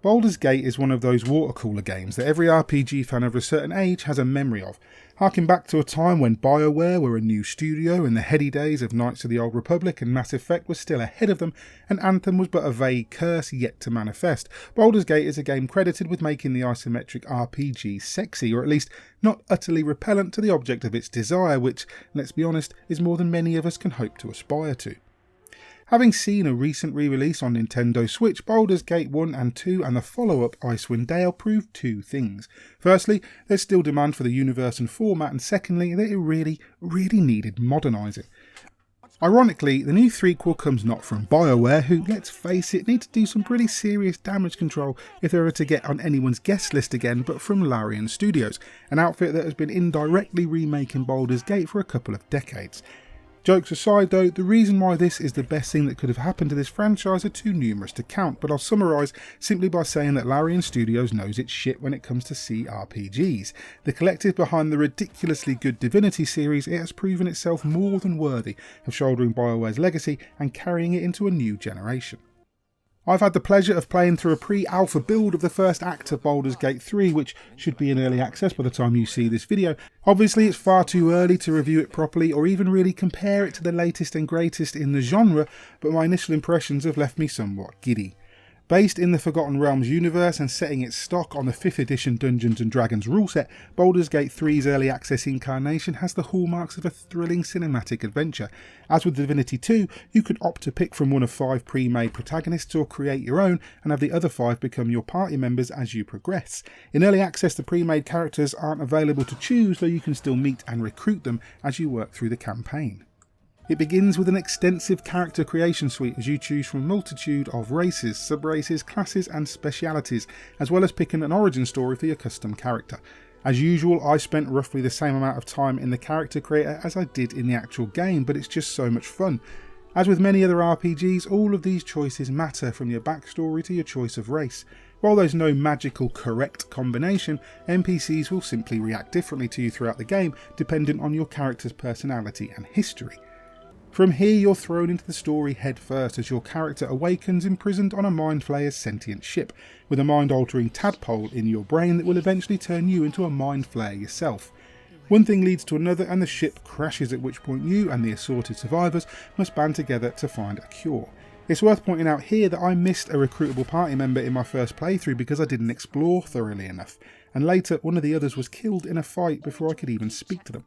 Baldur's Gate is one of those water cooler games that every RPG fan over a certain age has a memory of, harking back to a time when BioWare were a new studio in the heady days of Knights of the Old Republic and Mass Effect was still ahead of them, and Anthem was but a vague curse yet to manifest. Baldur's Gate is a game credited with making the isometric RPG sexy, or at least not utterly repellent to the object of its desire, which, let's be honest, is more than many of us can hope to aspire to. Having seen a recent re-release on Nintendo Switch, Baldur's Gate 1 and 2 and the follow-up Icewind Dale proved two things. Firstly, there's still demand for the universe and format, and secondly, that it really needed modernising. Ironically, the new threequel comes not from BioWare, who, let's face it, need to do some pretty serious damage control if they were to get on anyone's guest list again, but from Larian Studios, an outfit that has been indirectly remaking Baldur's Gate for a couple of decades. Jokes aside though, the reason why this is the best thing that could have happened to this franchise are too numerous to count, but I'll summarise simply by saying that Larian Studios knows its shit when it comes to CRPGs. The collective behind the ridiculously good Divinity series, it has proven itself more than worthy of shouldering BioWare's legacy and carrying it into a new generation. I've had the pleasure of playing through a pre-alpha build of the first act of Baldur's Gate 3, which should be in early access by the time you see this video. Obviously it's far too early to review it properly or even really compare it to the latest and greatest in the genre, but my initial impressions have left me somewhat giddy. Based in the Forgotten Realms universe and setting its stock on the 5th edition Dungeons & Dragons rule set, Baldur's Gate 3's early access incarnation has the hallmarks of a thrilling cinematic adventure. As with Divinity 2, you could opt to pick from one of 5 pre-made protagonists or create your own and have the other 5 become your party members as you progress. In early access, the pre-made characters aren't available to choose, though you can still meet and recruit them as you work through the campaign. It begins with an extensive character creation suite as you choose from a multitude of races, sub-races, classes and specialities, as well as picking an origin story for your custom character. As usual, I spent roughly the same amount of time in the character creator as I did in the actual game, but it's just so much fun. As with many other RPGs, all of these choices matter, from your backstory to your choice of race. While there's no magical correct combination, NPCs will simply react differently to you throughout the game, dependent on your character's personality and history. From here you're thrown into the story head first as your character awakens imprisoned on a mind flayer's sentient ship, with a mind-altering tadpole in your brain that will eventually turn you into a mind flayer yourself. One thing leads to another and the ship crashes, at which point you and the assorted survivors must band together to find a cure. It's worth pointing out here that I missed a recruitable party member in my first playthrough because I didn't explore thoroughly enough, and later one of the others was killed in a fight before I could even speak to them.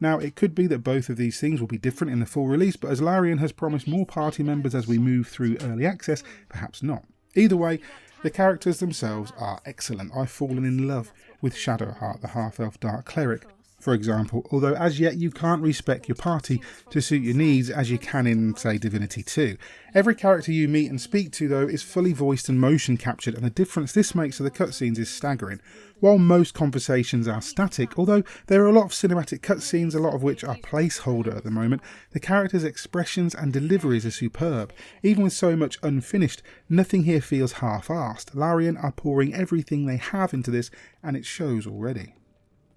Now, it could be that both of these things will be different in the full release, but as Larian has promised more party members as we move through early access, perhaps not. Either way, the characters themselves are excellent. I've fallen in love with Shadowheart, the half-elf dark cleric, for example, although as yet you can't respec your party to suit your needs as you can in, say, Divinity 2. Every character you meet and speak to, though, is fully voiced and motion captured, and the difference this makes to the cutscenes is staggering. While most conversations are static, although there are a lot of cinematic cutscenes, a lot of which are placeholder at the moment, the characters' expressions and deliveries are superb. Even with so much unfinished, nothing here feels half-arsed. Larian are pouring everything they have into this, and it shows already.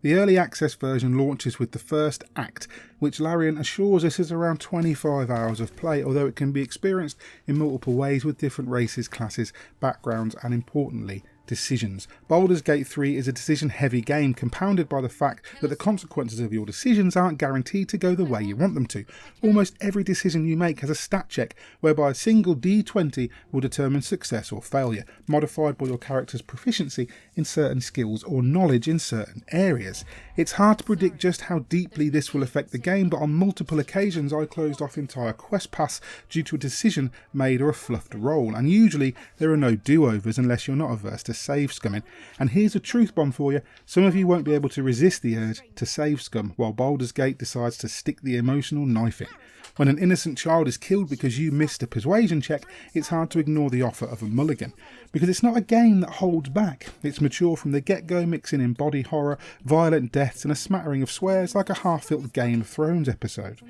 The early access version launches with the first act, which Larian assures us is around 25 hours of play, although it can be experienced in multiple ways with different races, classes, backgrounds and, importantly, decisions. Baldur's Gate 3 is a decision-heavy game, compounded by the fact that the consequences of your decisions aren't guaranteed to go the way you want them to. Almost every decision you make has a stat check, whereby a single D20 will determine success or failure, modified by your character's proficiency in certain skills or knowledge in certain areas. It's hard to predict just how deeply this will affect the game, but on multiple occasions I closed off entire quest paths due to a decision made or a fluffed roll, and usually there are no do-overs unless you're not averse to save scumming. And here's a truth bomb for you: some of you won't be able to resist the urge to save scum while Baldur's Gate decides to stick the emotional knife in. When an innocent child is killed because you missed a persuasion check, it's hard to ignore the offer of a mulligan. Because it's not a game that holds back. It's mature from the get-go, mixing in body horror, violent deaths and a smattering of swears like a half-built Game of Thrones episode.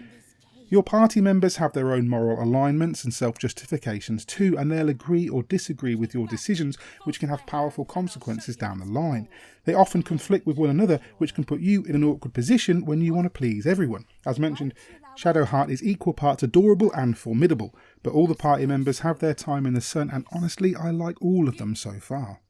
Your party members have their own moral alignments and self-justifications too, and they'll agree or disagree with your decisions, which can have powerful consequences down the line. They often conflict with one another, which can put you in an awkward position when you want to please everyone. As mentioned, Shadowheart is equal parts adorable and formidable, but all the party members have their time in the sun, and honestly, I like all of them so far.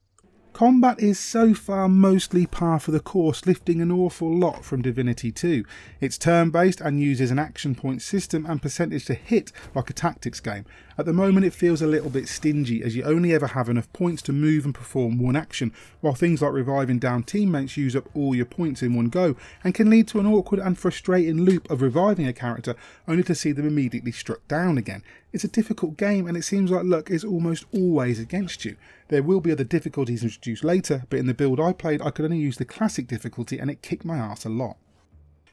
Combat is so far mostly par for the course, lifting an awful lot from Divinity 2. It's turn-based and uses an action point system and percentage to hit like a tactics game. At the moment it feels a little bit stingy, as you only ever have enough points to move and perform one action, while things like reviving down teammates use up all your points in one go, and can lead to an awkward and frustrating loop of reviving a character only to see them immediately struck down again. It's a difficult game, and it seems like luck is almost always against you. There will be other difficulties introduced later, but in the build I played I could only use the classic difficulty and it kicked my ass a lot.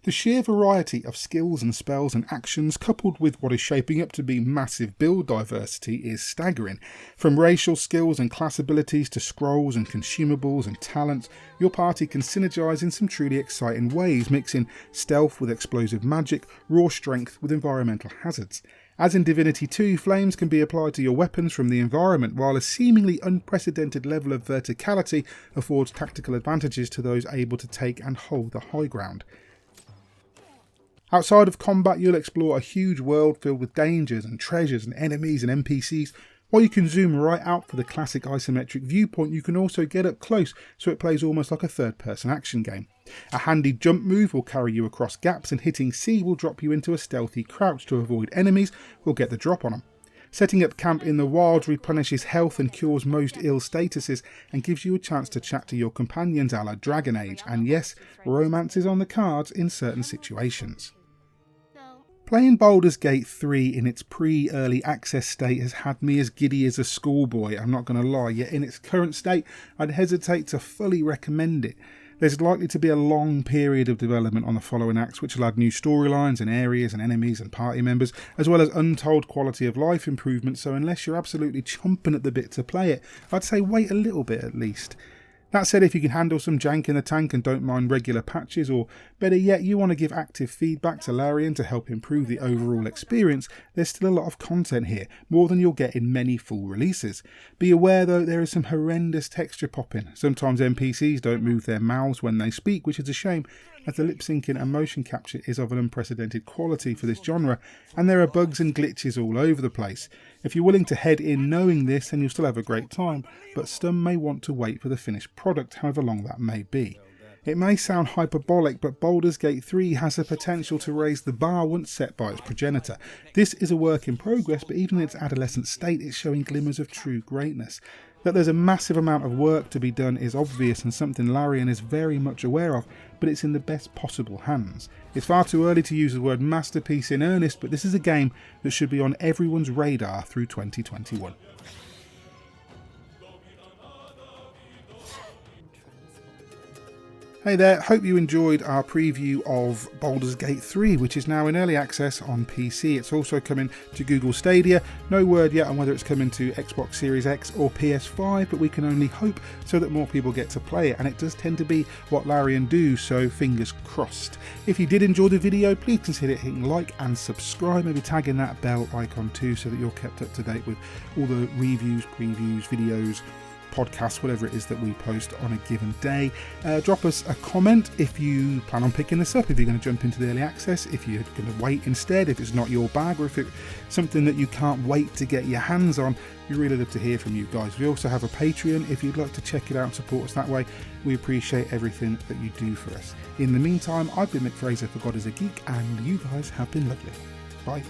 The sheer variety of skills and spells and actions, coupled with what is shaping up to be massive build diversity, is staggering. From racial skills and class abilities to scrolls and consumables and talents, your party can synergise in some truly exciting ways, mixing stealth with explosive magic, raw strength with environmental hazards. As in Divinity 2, flames can be applied to your weapons from the environment, while a seemingly unprecedented level of verticality affords tactical advantages to those able to take and hold the high ground. Outside of combat, you'll explore a huge world filled with dangers and treasures and enemies and NPCs. While you can zoom right out for the classic isometric viewpoint, you can also get up close, so it plays almost like a third-person action game. A handy jump move will carry you across gaps, and hitting C will drop you into a stealthy crouch to avoid enemies or get the drop on them. Setting up camp in the wilds replenishes health and cures most ill statuses, and gives you a chance to chat to your companions a la Dragon Age, and yes, romance is on the cards in certain situations. Playing Baldur's Gate 3 in its pre-early access state has had me as giddy as a schoolboy, I'm not going to lie, yet in its current state I'd hesitate to fully recommend it. There's likely to be a long period of development on the following acts, which will add new storylines and areas and enemies and party members, as well as untold quality of life improvements, so unless you're absolutely chomping at the bit to play it, I'd say wait a little bit at least. That said, if you can handle some jank in the tank and don't mind regular patches, or better yet, you want to give active feedback to Larian to help improve the overall experience, there's still a lot of content here, more than you'll get in many full releases. Be aware though, there is some horrendous texture popping. Sometimes NPCs don't move their mouths when they speak, which is a shame, as the lip syncing and motion capture is of an unprecedented quality for this genre, and there are bugs and glitches all over the place. If you're willing to head in knowing this, then you'll still have a great time, but some may want to wait for the finished product, however long that may be. It may sound hyperbolic, but Baldur's Gate 3 has the potential to raise the bar once set by its progenitor. This is a work in progress, but even in its adolescent state, it's showing glimmers of true greatness. That there's a massive amount of work to be done is obvious and something Larian is very much aware of, but it's in the best possible hands. It's far too early to use the word masterpiece in earnest, but this is a game that should be on everyone's radar through 2021. Hey there, hope you enjoyed our preview of Baldur's Gate 3, which is now in early access on PC. It's also coming to Google Stadia. No word yet on whether it's coming to Xbox Series X or PS5, but we can only hope so that more people get to play it, and it does tend to be what Larian do, so fingers crossed. If you did enjoy the video, please consider hitting like and subscribe, maybe tagging that bell icon too, so that you're kept up to date with all the reviews, previews, videos, podcasts, whatever it is that we post on a given day. Drop us a comment if you plan on picking this up, if you're going to jump into the early access, if you're going to wait instead, if it's not your bag, or if it's something that you can't wait to get your hands on. We really love to hear from you guys. We also have a Patreon if you'd like to check it out and support us that way. We appreciate everything that you do for us. In the meantime, I've been Mick Fraser for God is a Geek, and you guys have been lovely. Bye.